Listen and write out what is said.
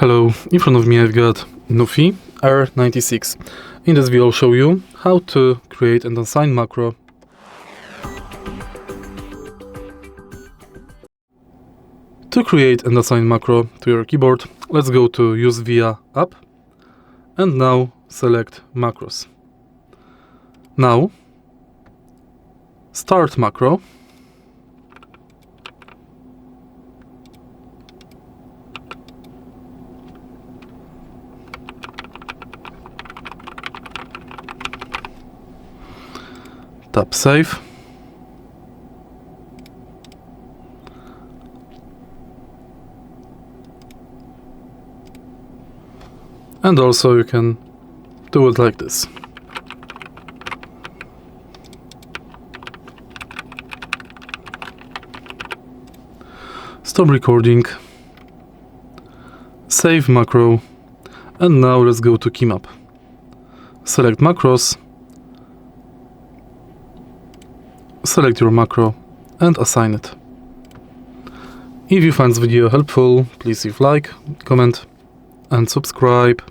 Hello, in front of me I've got NuPhy Air96. In this video I'll show you how to create and assign macro. To create and assign macro to your keyboard, let's go to Use Via app and now select macros. Now start macro. Tap Save. And also you can do it like this. Stop recording. Save macro. And now let's go to Keymap. Select macros. Select your macro and assign it. If you find this video helpful, please leave like, comment and subscribe.